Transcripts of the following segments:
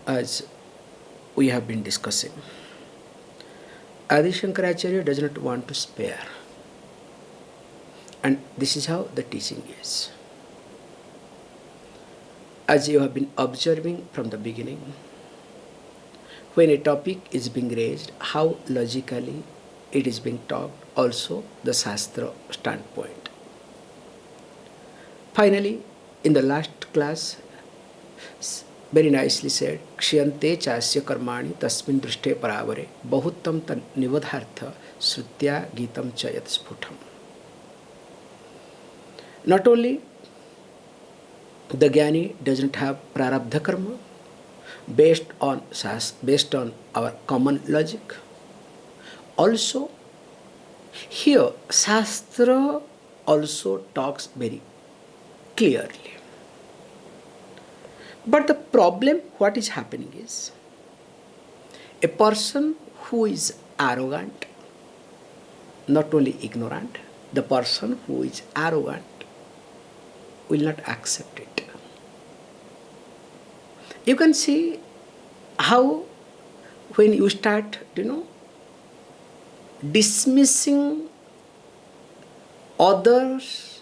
as we have been discussing, Adi Shankaracharya does not want to spare. And this is how the teaching is. As you have been observing from the beginning, when a topic is being raised, how logically it is being talked, also the Shastra standpoint. Finally, in the last class, very nicely said, Kshiyante chasya karmani tasmin drishte paravare bahuttam tan nivadhartha śrutya gitam cha yat sphutam. Not only the jñānī does not have prārabdha karma based on our common logic, also here Shastra also talks very clearly. But the problem, what is happening is, a person who is arrogant, not only ignorant, the person who is arrogant will not accept it. You can see how when you start, dismissing others'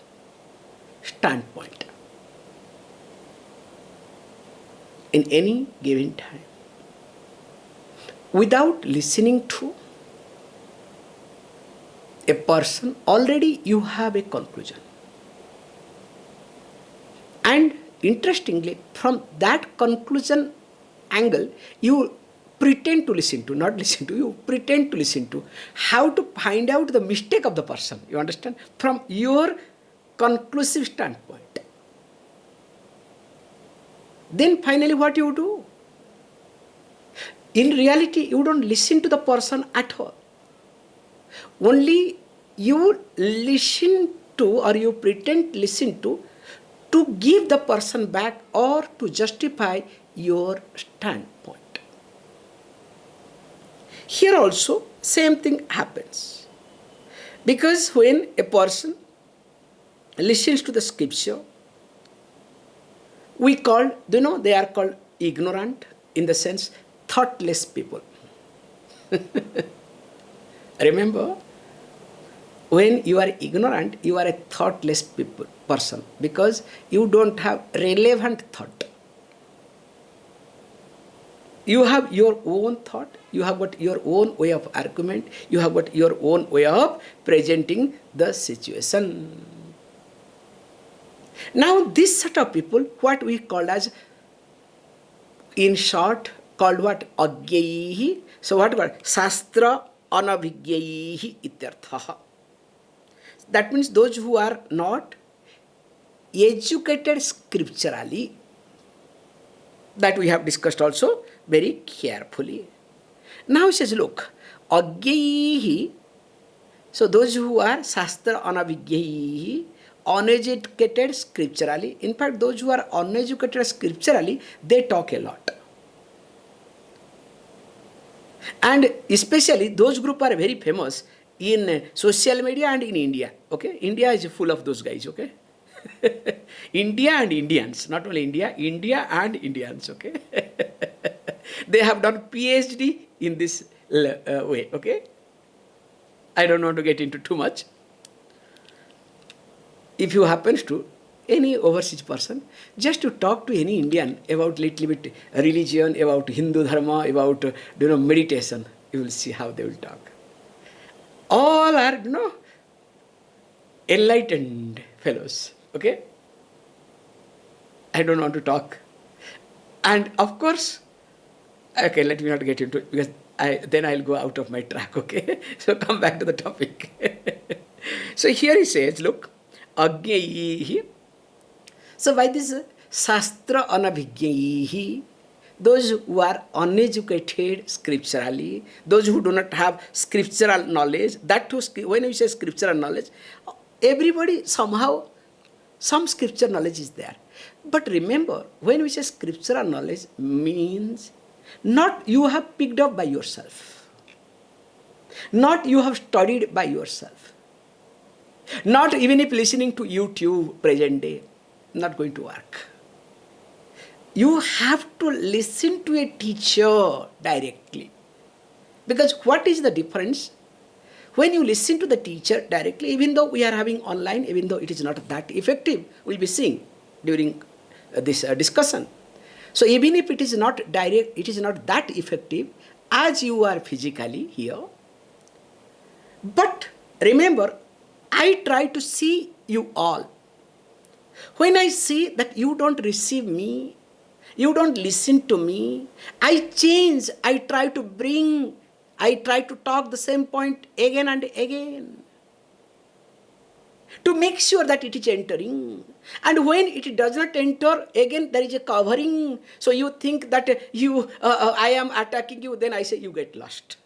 standpoint in any given time, without listening to a person, already you have a conclusion. And interestingly, from that conclusion angle, you pretend to listen to, not listen to, you pretend to listen to, how to find out the mistake of the person, you understand, from your conclusive standpoint. Then finally what you do? In reality, you don't listen to the person at all. Only you listen to, or you pretend to listen to give the person back or to justify your standpoint. Here also, same thing happens. Because when a person listens to the scripture, they are called ignorant, in the sense thoughtless people. Remember, when you are ignorant, you are a thoughtless person, because you don't have relevant thought. You have your own thought, you have got your own way of argument, you have got your own way of presenting the situation. Now this set of people, what we call as, in short, called what? Ajñair. So what about Shastra anabhigyaihi ityarthaha. That means those who are not educated scripturally. That we have discussed also very carefully. Now he says, look, ajñaihi, so those who are Shastra anabhigyaihi, uneducated scripturally. In fact, those who are uneducated scripturally, they talk a lot. And especially those groups are very famous in social media and in India. Okay, India is full of those guys. Okay, India and Indians, not only India, India and Indians. Okay, they have done PhD in this way. Okay, I don't want to get into too much. If you happen to any overseas person, just to talk to any Indian about little bit religion, about Hindu dharma, about meditation, you will see how they will talk. All are enlightened fellows. Okay, I don't want to talk, and of course, okay, let me not get into it, because then I'll go out of my track. Okay, so come back to the topic. So here he says, look, ajñaihi. So by this Shastra anabhigyaihi, those who are uneducated scripturally, those who do not have scriptural knowledge, that too, when we say scriptural knowledge, everybody somehow, some scripture knowledge is there. But remember, when we say scriptural knowledge, means not you have picked up by yourself, not you have studied by yourself, not even if listening to YouTube present day, not going to work. you have to listen to a teacher directly. Because what is the difference? When you listen to the teacher directly, even though we are having online, even though it is not that effective, we'll be seeing during this discussion. So even if it is not direct, it is not that effective as you are physically here. But remember, I try to see you all. When I see that you don't receive me, you don't listen to me, I change, I try to talk the same point again and again to make sure that it is entering. And when it does not enter, again there is a covering. So you think that I am attacking you, then I say you get lost.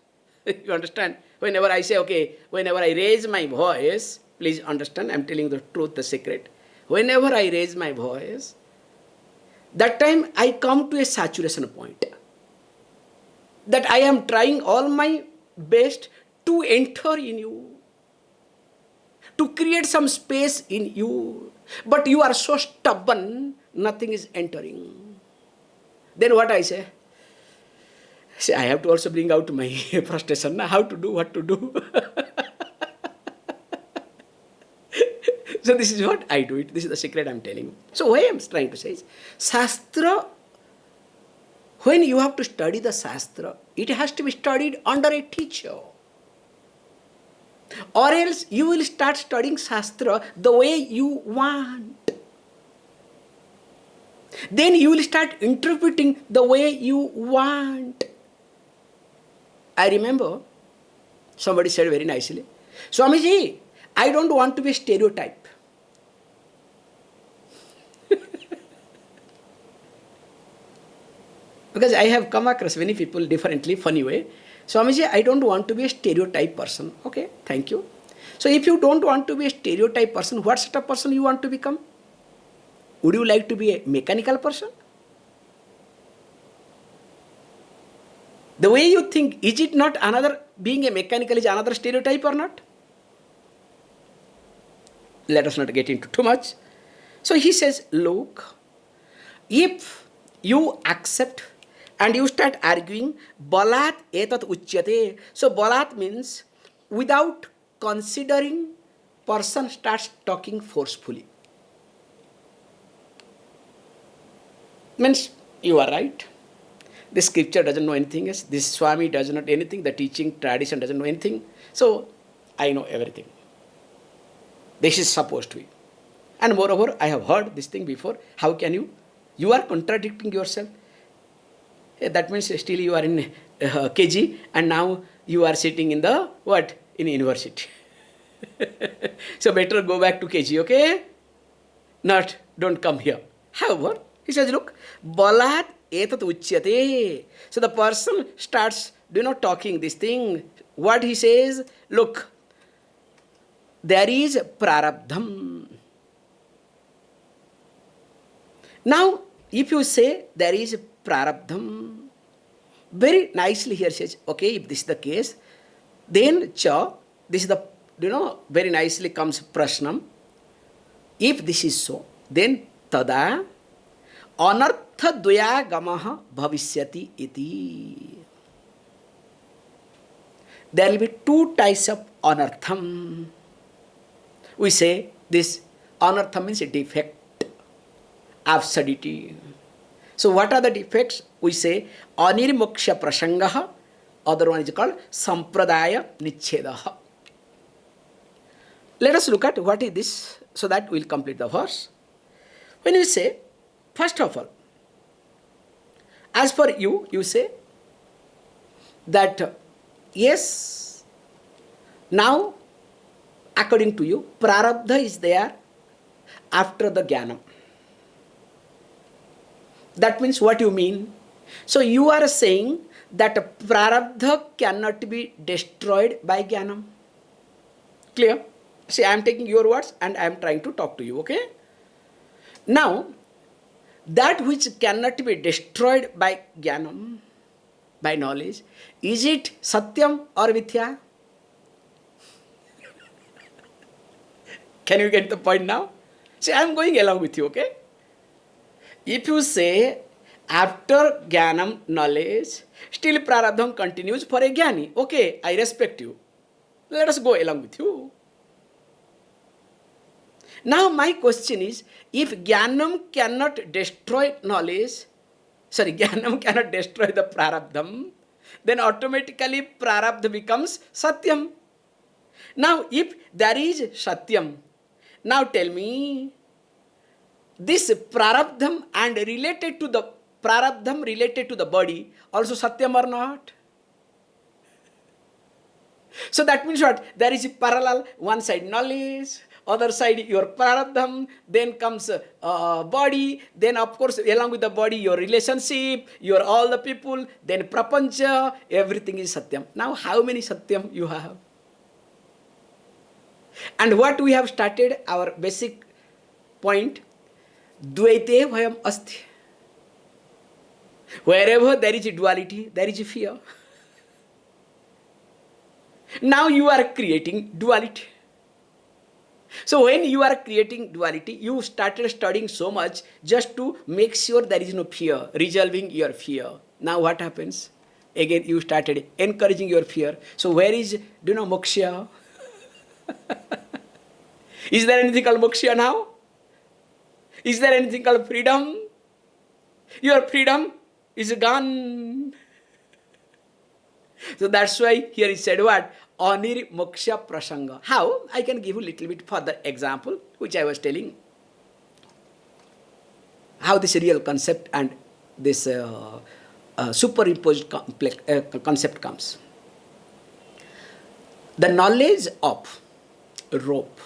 You understand? Whenever I say, okay, whenever I raise my voice, please understand, I am telling the truth, the secret. Whenever I raise my voice, that time I come to a saturation point. That I am trying all my best to enter in you, to create some space in you. But you are so stubborn, nothing is entering. Then what I say? Say, I have to also bring out my frustration. How to do, what to do. So this is what I do it. This is the secret I am telling you. So what I am trying to say is, Shastra, when you have to study the Shastra, it has to be studied under a teacher. Or else you will start studying Shastra the way you want. Then you will start interpreting the way you want. I remember somebody said very nicely, Swamiji, I don't want to be a stereotype. Because I have come across many people differently, funny way. Swamiji, I don't want to be a stereotype person. Okay, thank you. So if you don't want to be a stereotype person, what sort of person you want to become? Would you like to be a mechanical person? The way you think, is it not another, being a mechanical is another stereotype or not? Let us not get into too much. So he says, look, if you accept and you start arguing, balāt etat uchyate. So balāt means without considering, person starts talking forcefully. Means you are right. The scripture doesn't know anything else. This Swami doesn't know anything. The teaching tradition doesn't know anything. So I know everything. This is supposed to be. And moreover, I have heard this thing before. How can you? You are contradicting yourself. That means still you are in KG and now you are sitting in the what? In university. So better go back to KG, okay? Not, don't come here. However, he says, look, balāt etat uchyate. So the person starts, talking this thing. What he says, look, there is prārabdha. Now, if you say there is prārabdha, very nicely here says, okay, if this is the case, then cha, this is the, very nicely comes prashnam. If this is so, then tadānarthadvayāgamaḥ bhavisyati iti. There will be two types of anartham. We say this anartham means a defect, absurdity. So what are the defects? We say anirmoksha prasangaha, other one is called sampradaya nichchedaha. Let us look at what is this, so that we will complete the verse. When you say, first of all, as per you, you say that yes, now according to you, prārabdha is there after the jñānam. That means what you mean? So you are saying that prārabdha cannot be destroyed by jñānam. Clear? See, I am taking your words and I am trying to talk to you, okay? Now, that which cannot be destroyed by jñānam, by knowledge, is it satyam or mithya? Can you get the point now? See, I am going along with you, okay? If you say After jñānam, knowledge, still prārabdham continues for a jñānī. Okay, I respect you. Let us go along with you. Now my question is, if jñānam cannot destroy knowledge, jñānam cannot destroy the prārabdham, then automatically prārabdha becomes satyam. Now if there is satyam, now tell me, this prārabdham and related to the prārabdham related to the body also satyam or not? So that means what? There is a parallel, one side knowledge, other side your prārabdham, then comes body, then of course along with the body your relationship, your all the people, then prapancha, everything is satyam. Now how many satyam you have? And what we have started, our basic point, dvaite bhayam asti. Wherever there is a duality, there is a fear. Now you are creating duality. So when you are creating duality, you started studying so much just to make sure there is no fear, resolving your fear. Now what happens? Again you started encouraging your fear. So where is, do you know, moksha? Is there anything called moksha now? Is there anything called freedom? Your freedom is gone. So that's why here is said what? Anir moksha prasanga. How? I can give you a little bit further example, which I was telling. How this real concept and this superimposed concept comes. The knowledge of rope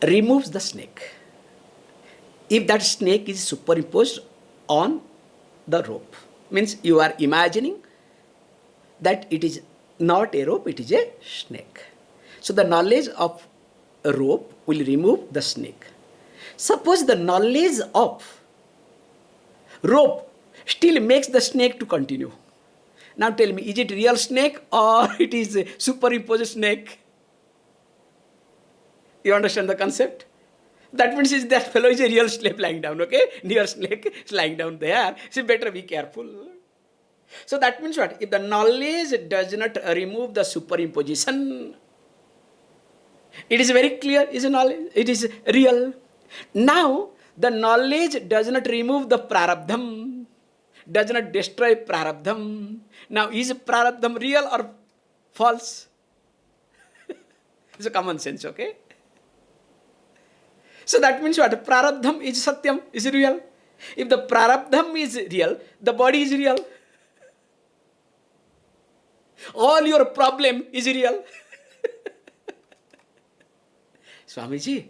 removes the snake. If that snake is superimposed on the rope, means you are imagining that it is not a rope, it is a snake. So the knowledge of a rope will remove the snake. Suppose the knowledge of rope still makes the snake to continue. Now tell me, is it real snake or it is a superimposed snake? You understand the concept? That means that fellow is a real snake lying down, okay? Real snake is lying down there. So better be careful. So that means what? If the knowledge does not remove the superimposition, it is very clear, is a knowledge, it is real. Now, the knowledge does not remove the prārabdham, does not destroy prārabdham. Now, is prārabdham real or false? It's a common sense, okay? So that means what? Prārabdham is satyam, is real. If the prārabdham is real, the body is real. All your problem is real. Swamiji,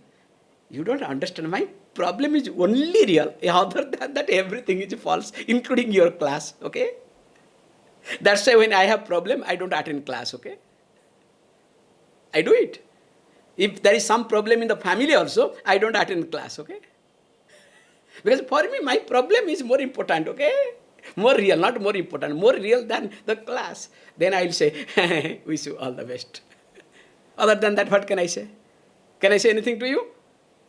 you don't understand. My problem is only real. Other than that, everything is false, including your class, okay? That's why when I have problem, I don't attend class, okay? I do it. If there is some problem in the family also, I don't attend class, okay? Because for me, my problem is more important, okay? More real, not more important, more real than the class. Then I will say, wish you all the best. Other than that, what can I say? Can I say anything to you?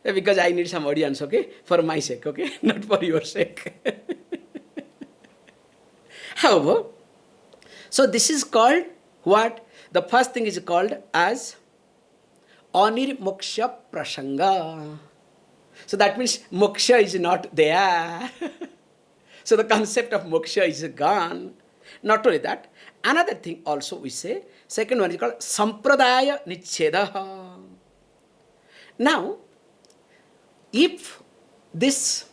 Because I need some audience, okay? For my sake, okay? Not for your sake. However, so this is called what? The first thing is called as Anir moksha prasanga. So that means moksha is not there. So the concept of moksha is gone. Not only that, another thing also we say, second one is called sampradaya nichchedaha. Now, if this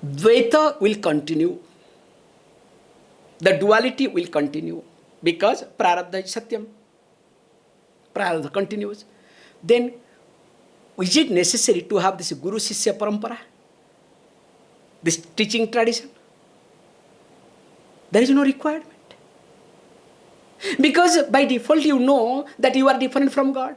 dvaita will continue, the duality will continue, because prārabdha is satyam. Prārabdha continues. Then, is it necessary to have this Guru Sishya Parampara? This teaching tradition? There is no requirement. Because by default you know that you are different from God.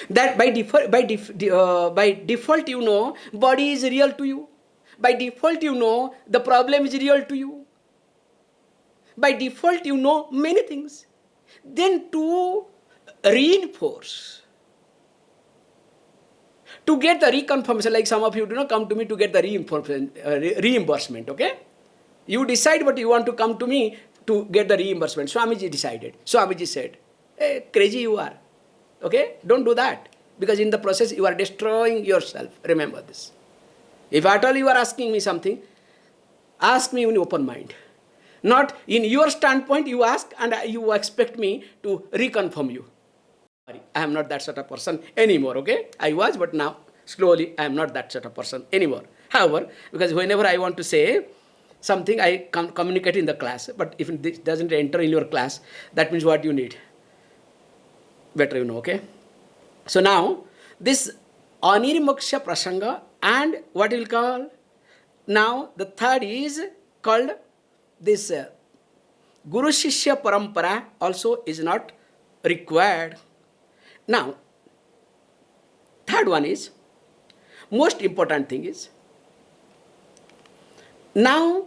That by default you know body is real to you. By default you know the problem is real to you. By default you know many things. Then to reinforce, to get the reconfirmation, like some of you do not come to me to get the reimbursement, okay? You decide what you want to come to me to get the reimbursement. Swamiji decided. Swamiji said, hey, crazy you are. Okay? Don't do that. Because in the process you are destroying yourself. Remember this. If at all you are asking me something, ask me in open mind. Not in your standpoint you ask and you expect me to reconfirm you. I am not that sort of person anymore, okay? I was, but now slowly I am not that sort of person anymore. However, because whenever I want to say something, I communicate in the class. But if this doesn't enter in your class, that means what you need. Better you know, okay? So now, this anirmoksha prasanga and what we'll call, now the third is called this Guru Shishya Parampara also is not required. Now, third one is, most important thing is, now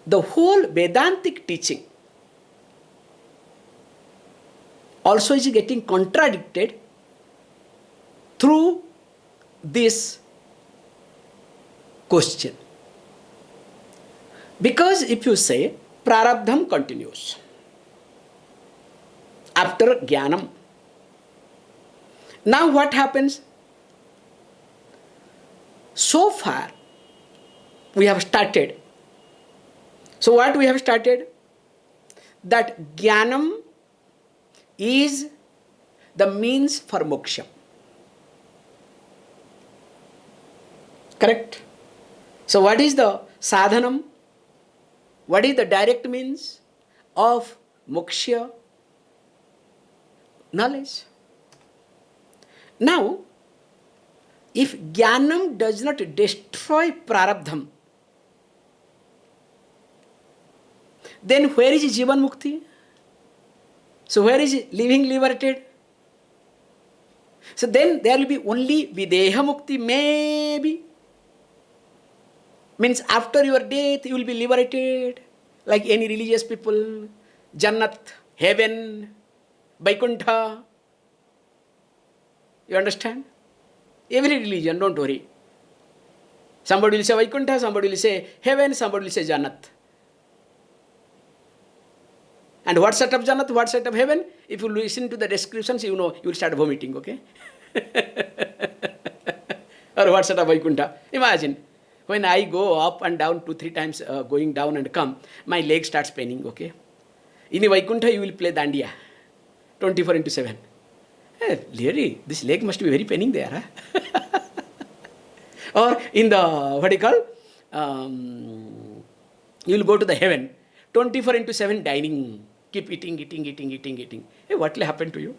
the whole Vedantic teaching also is getting contradicted through this question. Because if you say prārabdham continues after jñānam, now what happens? So far we have started. So what we have started? That jñānam is the means for moksha. Correct? So what is the sadhanam? What is the direct means of moksha? Knowledge. Now, if jñānam does not destroy prārabdham, then where is jivan mukti? So where is living liberated? So then there will be only videha mukti, maybe. Means after your death you will be liberated. Like any religious people, Jannat, heaven, Vaikuntha. You understand? Every religion, don't worry. Somebody will say Vaikuntha, somebody will say heaven, somebody will say Jannat. And what set of Jannat, what set of heaven? If you listen to the descriptions, you know, you will start vomiting, okay? Or what set of Vaikuntha? Imagine, when I go up and down 2-3 times, going down and come, my leg starts paining, okay? In Vaikuntha, you will play dandiya, 24/7. Hey, really, this leg must be very paining there, huh? Or in the, what do you call? You will go to the heaven, 24/7 dining. Keep eating. Hey, what will happen to you?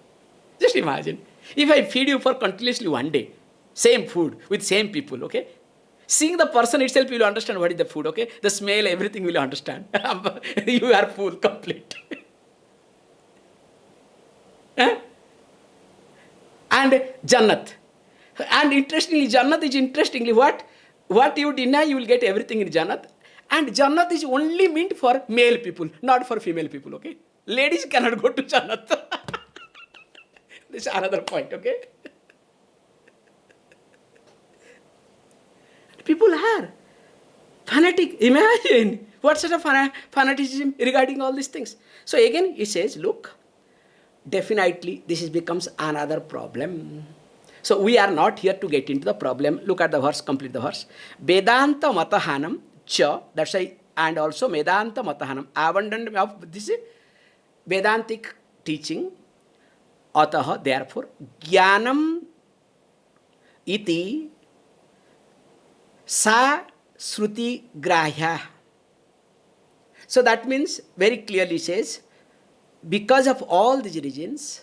Just imagine. If I feed you for continuously one day, same food with same people, okay? Seeing the person itself, you will understand what is the food, okay? The smell, everything will understand. You are full, complete. Huh? And Jannat. And interestingly, Jannat is interestingly what? What you deny, you will get everything in Jannat. And Jannat is only meant for male people, not for female people, okay? Ladies cannot go to Jannat. This is another point, okay? People are fanatic. Imagine what sort of fanaticism regarding all these things. So again, he says, look, definitely this becomes another problem. So we are not here to get into the problem. Look at the verse, complete the verse. Vedānta matahānaṁ cha, that's why, and also Vedānta matahānaṁ, abandonment of this Vedantic teaching. Ataha, therefore, jñānam iti sa śruti grahya. So that means very clearly says, because of all these reasons,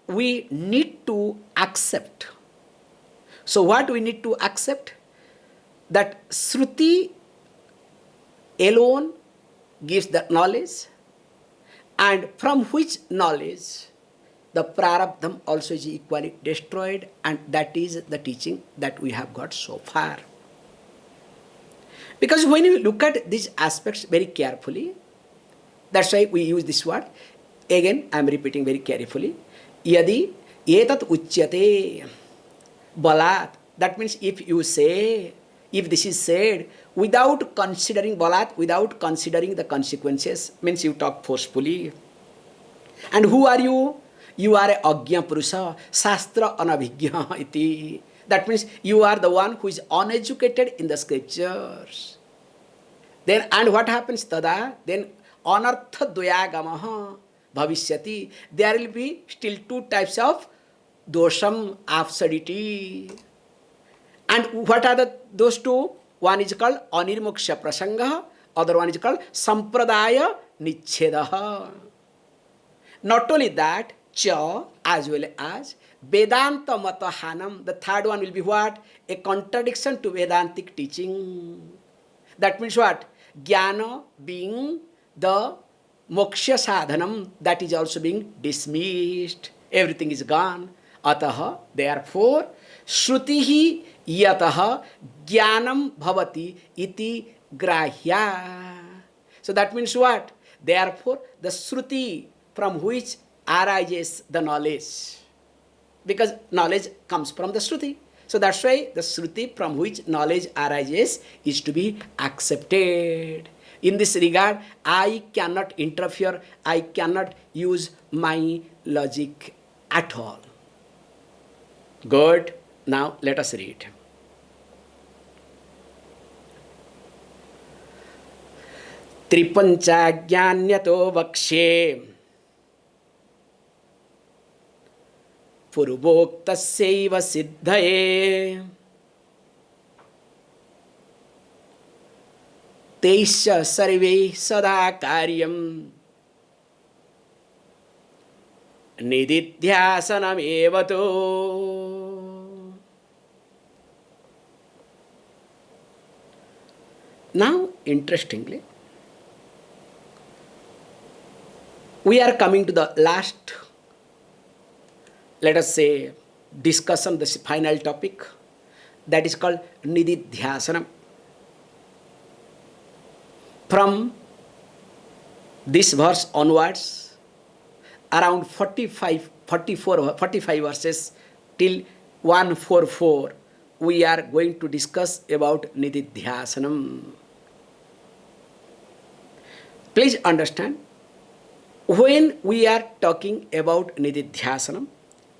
we need to accept. So what we need to accept? That śruti alone gives the knowledge, and from which knowledge the prārabdham also is equally destroyed, and that is the teaching that we have got so far. Because when you look at these aspects very carefully, that's why we use this word. Again, I am repeating very carefully. Yadi Etat uchyate balāt. That means if you say, if this is said without considering balāt, without considering the consequences, means you talk forcefully. And who are you? You are a ajña purusha, shastra anabhigya iti. That means you are the one who is uneducated in the scriptures. Then, and what happens tada? Then tadānarthadvayāgamaḥ bhavishyati. There will be still two types of dosham, absurdity. And what are those two? One is called anirmoksha prasanga, other one is called sampradaya nichchedaha. Not only that, cha as well as Vedānta matahānaṁ. The third one will be what? A contradiction to Vedantic teaching. That means what? Jnāna being the moksha sadhanam, that is also being dismissed. Everything is gone. Ataha, therefore, śrutiḥ yataha jñānam bhavati iti grahya. So that means what? Therefore, the śruti from which arises the knowledge. Because knowledge comes from the śruti. So that's why the śruti from which knowledge arises is to be accepted. In this regard, I cannot interfere, I cannot use my logic at all. Good. Now let us read. Tripanchajñato vakshe purvoktasyaiva siddhaye teisya sarve sada karyam nididhyasanam evato. Now, interestingly, we are coming to the last, let us say, discussion, this final topic, that is called nididhyasanam. From this verse onwards, around 45 verses till 144, we are going to discuss about nididhyasanam. Please understand, when we are talking about nididhyasanam,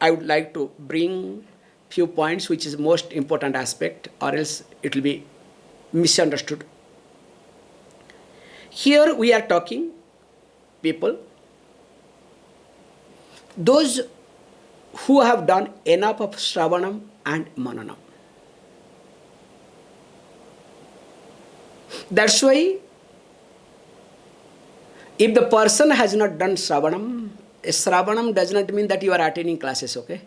I would like to bring few points which is most important aspect, or else it will be misunderstood. Here we are talking people, those who have done enough of shravanam and mananam. That's why if the person has not done shravanam does not mean that you are attending classes, okay?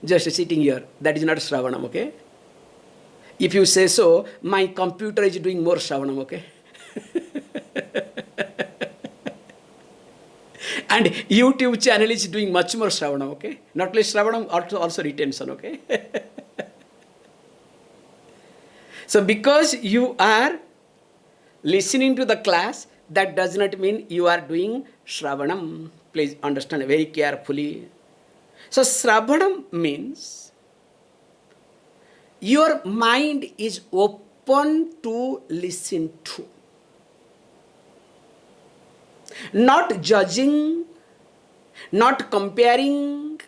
Just sitting here, that is not shravanam, okay? If you say so, my computer is doing more shravanam, okay? And YouTube channel is doing much more shravanam, okay? Not only shravanam, also retention, okay? So because you are listening to the class, that does not mean you are doing shravanam. Please understand very carefully. So shravanam means your mind is open to listen to. Not judging, not comparing.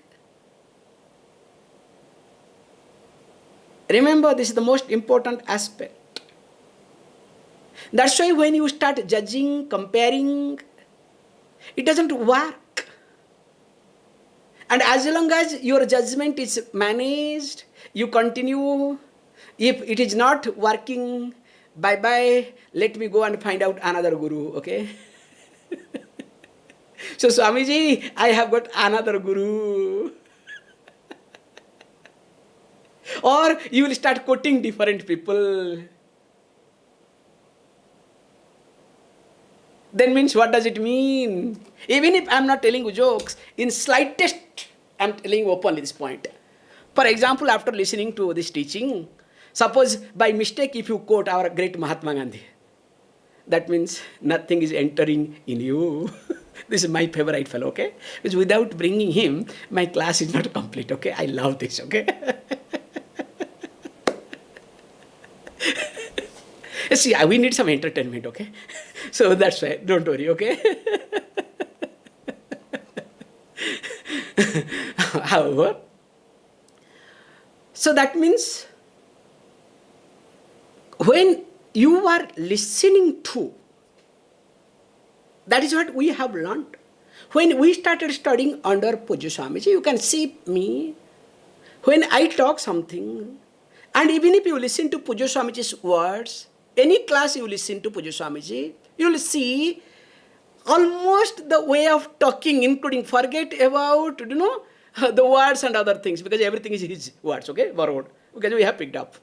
Remember, this is the most important aspect. That's why when you start judging, comparing, it doesn't work. And as long as your judgment is managed, you continue. If it is not working, bye-bye, let me go and find out another guru, okay? So Swamiji, I have got another guru. Or you will start quoting different people. Then means what does it mean? Even if I am not telling you jokes, in slightest I am telling you openly this point. For example, after listening to this teaching, suppose by mistake if you quote our great Mahatma Gandhi, that means nothing is entering in you. This is my favorite fellow, okay? Because without bringing him, my class is not complete, okay? I love this, okay? See, we need some entertainment, okay? So that's why, don't worry, okay? However, so that means when you are listening to, that is what we have learned. When we started studying under Pujya Swamiji, you can see me, when I talk something, and even if you listen to Pujya Swamiji's words, any class you listen to Pujya Swamiji, you will see almost the way of talking, including forget about, the words and other things, because everything is his words, okay, borrowed, because we have picked up.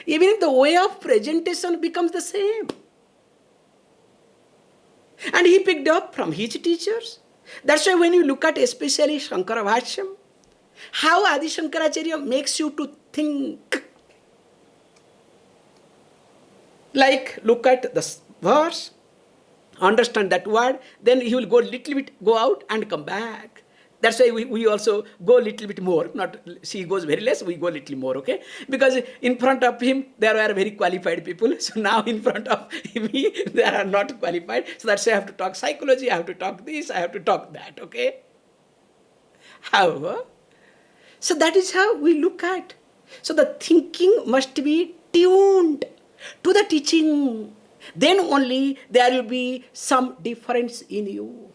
Even if the way of presentation becomes the same. And he picked up from his teachers. That's why when you look at especially Shankara Bhashyam, how Adi Shankaracharya makes you to think. Like, look at the verse, understand that word, then he will go out and come back. That's why we also go a little bit more. Not she goes very less, we go a little more, okay? Because in front of him, there were very qualified people. So now in front of me, they are not qualified. So that's why I have to talk psychology, I have to talk this, I have to talk that, okay? However, so that is how we look at. So the thinking must be tuned to the teaching. Then only there will be some difference in you.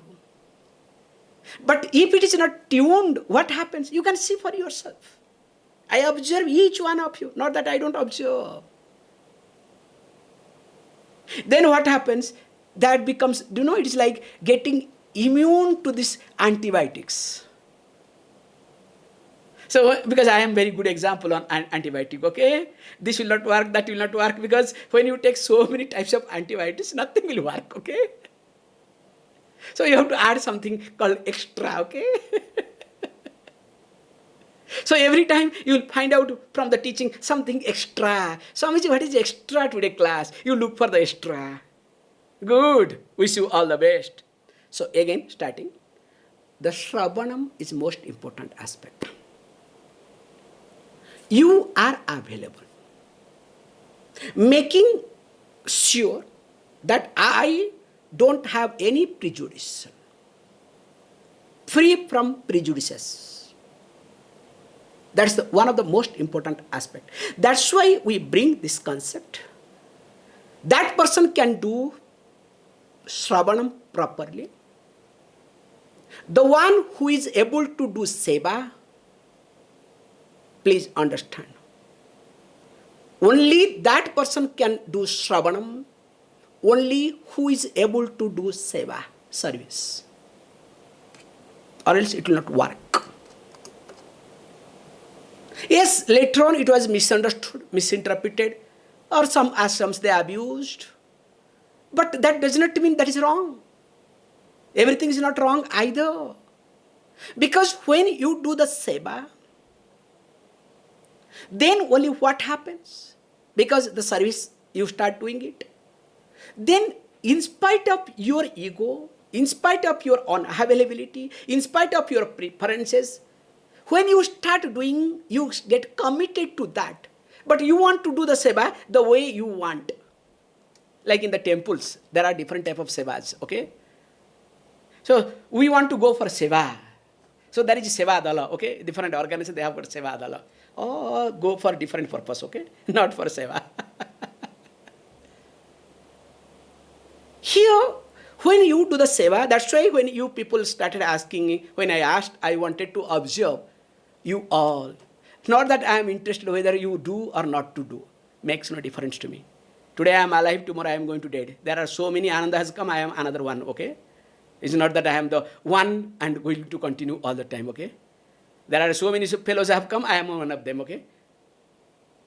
But if it is not tuned, what happens? You can see for yourself. I observe each one of you, not that I don't observe. Then what happens? That becomes, it is like getting immune to these antibiotics. So, because I am very good example on antibiotic, okay? This will not work, that will not work, because when you take so many types of antibiotics, nothing will work, okay? So you have to add something called extra, okay? So every time you will find out from the teaching something extra. Swamiji, what is extra today class? You look for the extra. Good. Wish you all the best. So again, starting. The Shravanam is most important aspect. You are available. Making sure that I don't have any prejudice. Free from prejudices. That's one of the most important aspects. That's why we bring this concept. That person can do Shravanam properly. The one who is able to do seva, please understand. Only that person can do Shravanam, only who is able to do seva, service. Or else it will not work. Yes, later on it was misunderstood, misinterpreted, or some ashrams they abused. But that does not mean that is wrong. Everything is not wrong either. Because when you do the seva, then only what happens? Because the service, you start doing it. Then in spite of your ego, in spite of your unavailability, in spite of your preferences, when you start doing, you get committed to that. But you want to do the seva the way you want. Like in the temples, there are different types of sevas, okay? So we want to go for seva. So there is seva adala, okay? Different organizations, they have got seva adala. Or go for different purpose, okay? Not for seva. Here, when you do the seva, that's why when you people started asking me, when I asked, I wanted to observe you all. Not that I am interested whether you do or not to do. Makes no difference to me. Today I am alive, tomorrow I am going to dead. There are so many Ananda has come, I am another one, okay? It's not that I am the one and going to continue all the time, okay? There are so many fellows have come, I am one of them, okay?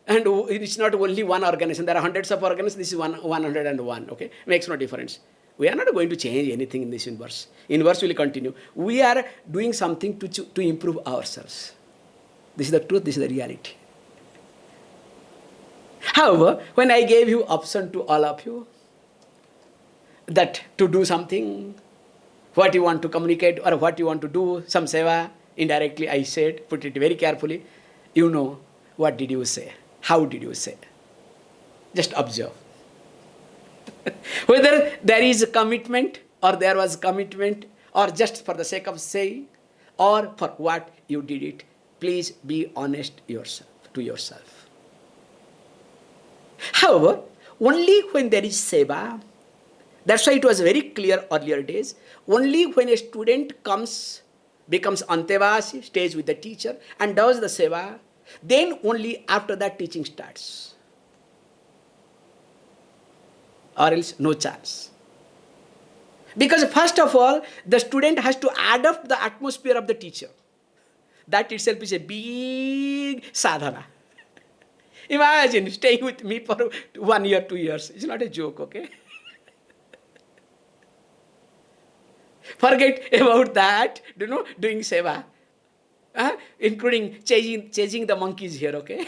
And it's not only one organization, there are hundreds of organizations, this is 101, okay? Makes no difference. We are not going to change anything in this universe. Universe will continue. We are doing something to improve ourselves. This is the truth, this is the reality. However, when I gave you option to all of you, that to do something, what you want to communicate or what you want to do, some seva, indirectly I said, put it very carefully, you know, what did you say? How did you say? Just observe. Whether there is a commitment or there was commitment or just for the sake of saying or for what you did it, please be honest to yourself. However, only when there is seva, that's why it was very clear earlier days, only when a student becomes antevasi, stays with the teacher and does the seva, then only after that teaching starts. Or else no chance. Because first of all, the student has to adopt the atmosphere of the teacher. That itself is a big sadhana. Imagine staying with me for 1 year, 2 years. It's not a joke, okay? Forget about that, doing seva. Including chasing the monkeys here, okay?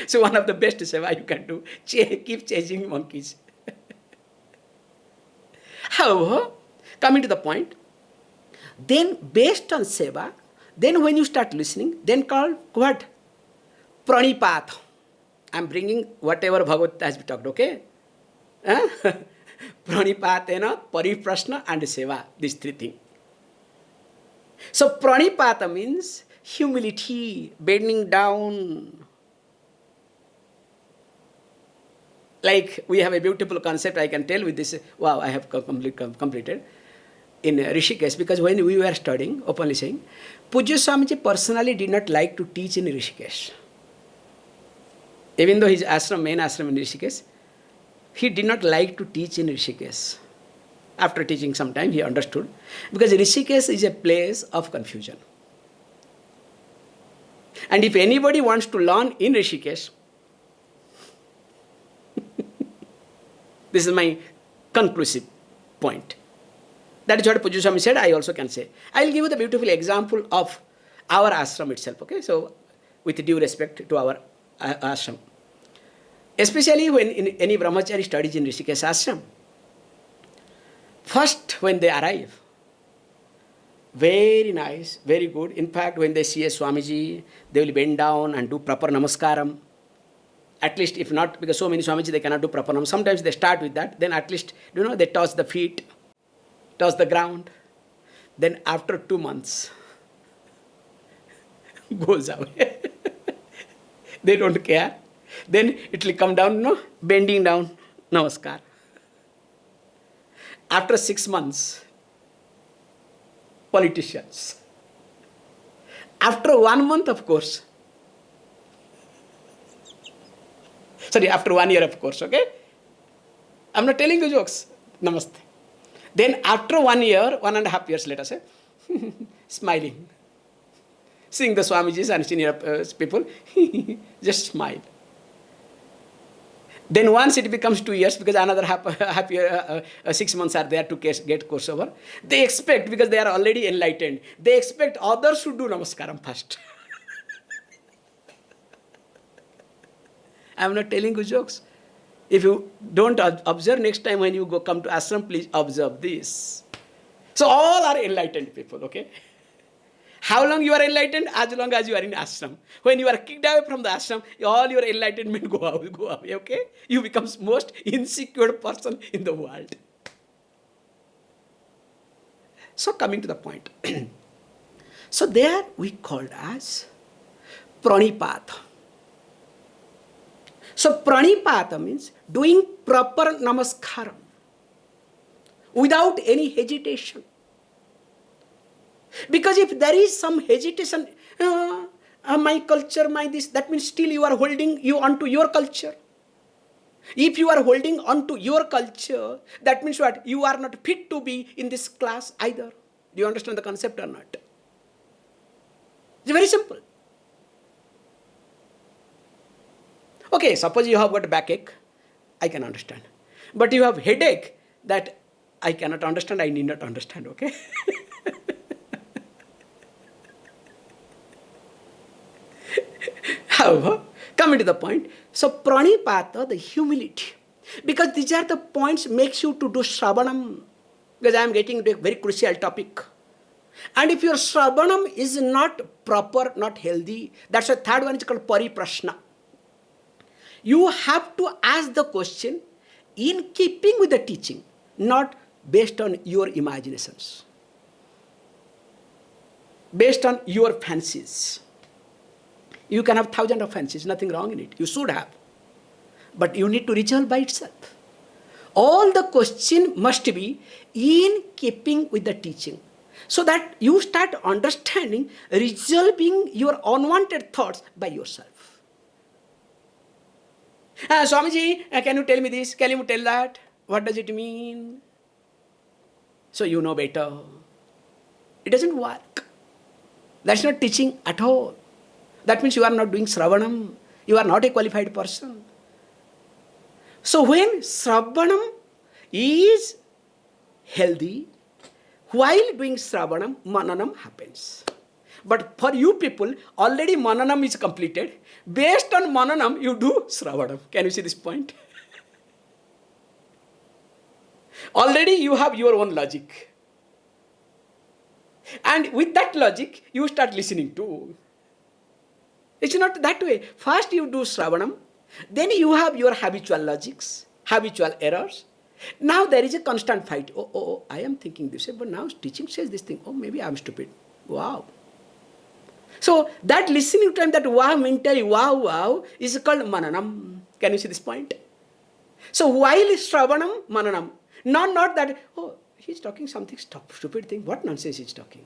So one of the best seva you can do, keep chasing monkeys. However, coming to the point, then based on seva, then when you start listening, then called what? Pranipat. I'm bringing whatever Bhagavad has been talked, okay? Pranipatena, pariprashna and seva, these three things. So pranipata means humility, bending down. Like we have a beautiful concept I can tell with this, wow, I have completed in Rishikesh, because when we were studying, openly saying, Pujya Swamiji personally did not like to teach in Rishikesh. Even though his main ashram in Rishikesh, he did not like to teach in Rishikesh. After teaching some time, he understood, because Rishikesh is a place of confusion. And if anybody wants to learn in Rishikesh, this is my conclusive point. That is what Pujya Swami said, I also can say. I will give you the beautiful example of our ashram itself, okay? So, with due respect to our ashram. Especially when any brahmachari studies in Rishikesh ashram, first when they arrive, very nice, very good. In fact, when they see a Swamiji, they will bend down and do proper namaskaram. At least, if not, because so many Swamiji, they cannot do proper namaskaram. Sometimes they start with that. Then at least, they toss the feet, toss the ground. Then after 2 months, goes away. They don't care. Then it will come down, bending down, namaskar. After 6 months, politicians. After 1 month, of course. Sorry, after 1 year, of course, okay? I'm not telling you jokes. Namaste. Then after 1 year, 1.5 years, let us say, smiling. Seeing the Swamijis and senior people, just smile. Then once it becomes 2 years, because another half year, 6 months are there to get course over, they expect, because they are already enlightened, they expect others to do namaskaram first. I am not telling you jokes. If you don't observe, next time when you come to ashram, please observe this. So all are enlightened people, okay? How long you are enlightened? As long as you are in ashram. When you are kicked away from the ashram, all your enlightenment go away, okay? You become most insecure person in the world. So coming to the point. So there we called as pranipata. So pranipata means doing proper namaskaram without any hesitation. Because if there is some hesitation, my culture, my this, that means still you are holding you onto your culture. If you are holding onto your culture, that means what? You are not fit to be in this class either. Do you understand the concept or not? It's very simple. Okay, suppose you have got a backache, I can understand. But you have headache, that I cannot understand, I need not understand, okay? However, coming to the point, so pranipata, the humility. Because these are the points makes you to do Shravanam. Because I am getting into a very crucial topic. And if your Shravanam is not proper, not healthy, that's the third one is called Pariprashna. You have to ask the question in keeping with the teaching, not based on your imaginations, based on your fancies. You can have thousands of fancies, nothing wrong in it. You should have. But you need to resolve by itself. All the question must be in keeping with the teaching, so that you start understanding, resolving your unwanted thoughts by yourself. Swamiji, can you tell me this? Can you tell that? What does it mean? So you know better. It doesn't work. That's not teaching at all. That means you are not doing Shravanam. You are not a qualified person. So when Shravanam is healthy, while doing Shravanam, Mananam happens. But for you people, already Mananam is completed. Based on Mananam, you do Shravanam. Can you see this point? Already you have your own logic. And with that logic, you start listening to. It's not that way. First you do Shravanam, then you have your habitual logics, habitual errors. Now there is a constant fight. Oh, I am thinking this way, but now teaching says this thing. Oh, maybe I am stupid. Wow. So that listening time, that wow mentally, wow, is called Mananam. Can you see this point? So while Shravanam, Mananam. Not that, oh, he's talking something stupid thing. What nonsense he's talking?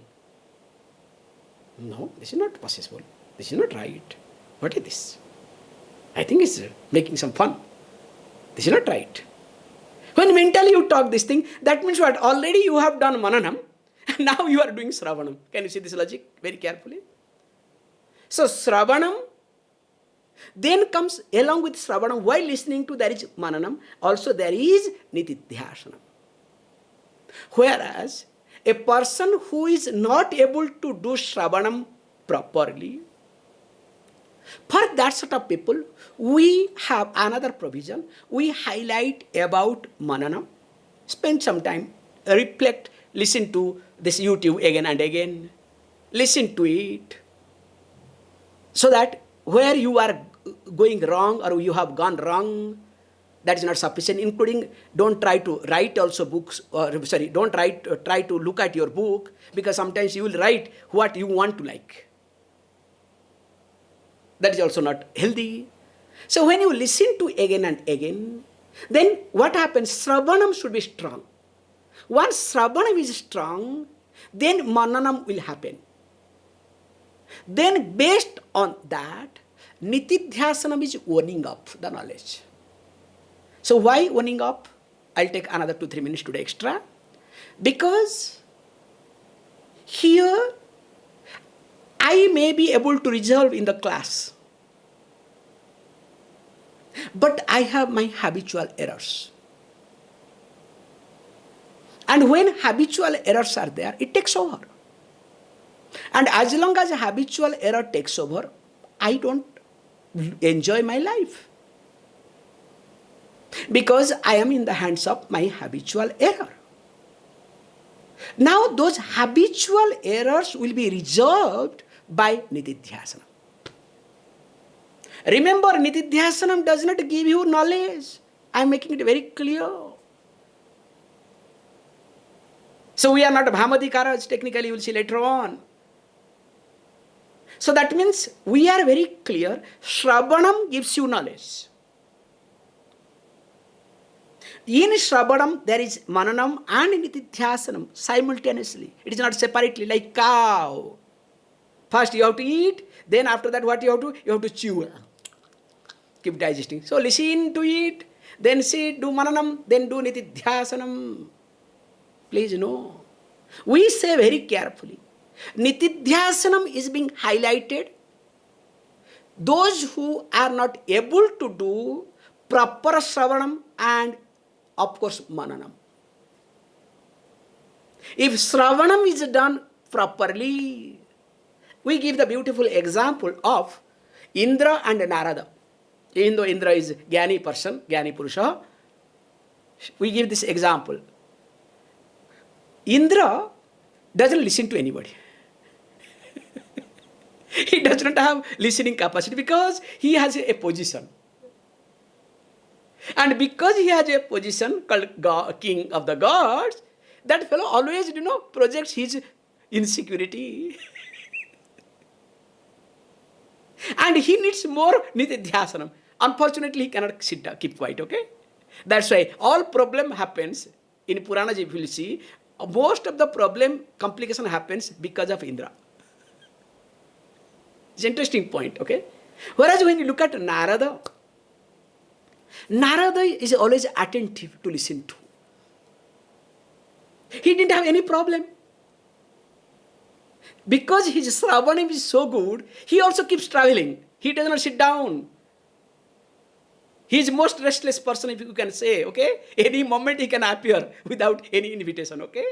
No, this is not possible. This is not right. What is this? I think it's making some fun. This is not right. When mentally you talk this thing, that means what? Already you have done Mananam, and now you are doing Shravanam. Can you see this logic very carefully? So Shravanam, then comes along with Shravanam, while listening to there is Mananam, also there is Nitidhyasanam. Whereas a person who is not able to do Shravanam properly, for that sort of people, we have another provision. We highlight about Mananam, spend some time, reflect, listen to this YouTube again and again, listen to it, so that where you are going wrong or you have gone wrong, that is not sufficient, including don't try to write also books, don't try to look at your book, because sometimes you will write what you want to like. That is also not healthy. So when you listen to again and again, then what happens? Shravanam should be strong. Once Shravanam is strong, then Mananam will happen. Then based on that, Nitidhyasanam is owning up the knowledge. So why owning up? I'll take another 2-3 minutes today extra. Because here I may be able to resolve in the class, but I have my habitual errors. And when habitual errors are there, it takes over. And as long as a habitual error takes over, I don't enjoy my life, because I am in the hands of my habitual error. Now those habitual errors will be resolved by Nitidhyasanam. Remember, Nitidhyasanam does not give you knowledge. I am making it very clear. So we are not Bhamadikaras, technically you will see later on. So that means we are very clear, Shravanam gives you knowledge. In Shravanam there is Mananam and Nitidhyasanam simultaneously. It is not separately like cow. First you have to eat, then after that what you have to? You have to chew. Keep digesting. So listen to it, then sit, do Mananam, then do Nitidhyasanam. Please know. We say very carefully, Nitidhyasanam is being highlighted. Those who are not able to do proper Shravanam and of course Mananam. If Shravanam is done properly, we give the beautiful example of Indra and Narada. Even though Indra is Jnānī person, Jnānī Purusha, We give this example. Indra doesn't listen to anybody. He does not have listening capacity because he has a position. And because he has a position called God, king of the gods, that fellow always, projects his insecurity. And he needs more nitidhyasanam. Unfortunately, he cannot sit down, keep quiet, okay? That's why all problem happens, in Puranas if you will see, most of the problem, complication happens because of Indra. It's an interesting point, okay? Whereas when you look at Narada is always attentive to listen to. He didn't have any problem. Because his Sravanam is so good, he also keeps traveling. He does not sit down. He is most restless person, if you can say, okay? Any moment he can appear without any invitation, okay?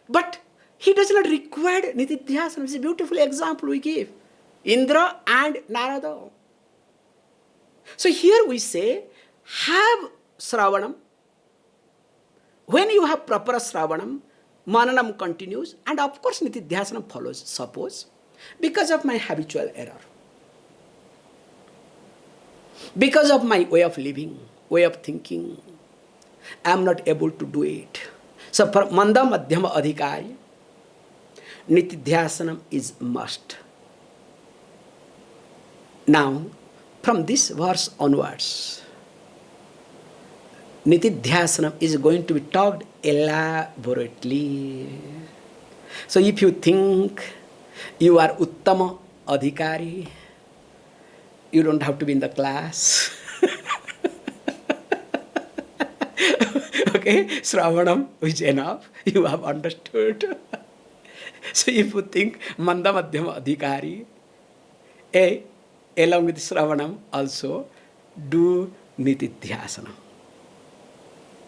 But he does not require nitidhyasanam. It's a beautiful example we give. Indra and Narada. So here we say, have Sravanam. When you have proper Sravanam, Mananam continues, and of course nitidhyasanam follows. Suppose, because of my habitual error, because of my way of living, way of thinking, I am not able to do it. So for manda madhyama adhikari, nitidhyasanam is must. Now, from this verse onwards, nitidhyasanam is going to be talked elaborately. So if you think you are uttama adhikari, you don't have to be in the class. Okay, Sravanam is enough. You have understood. So if you think manda madhyama adhikari, along with Sravanam also, do nitidhyasanam.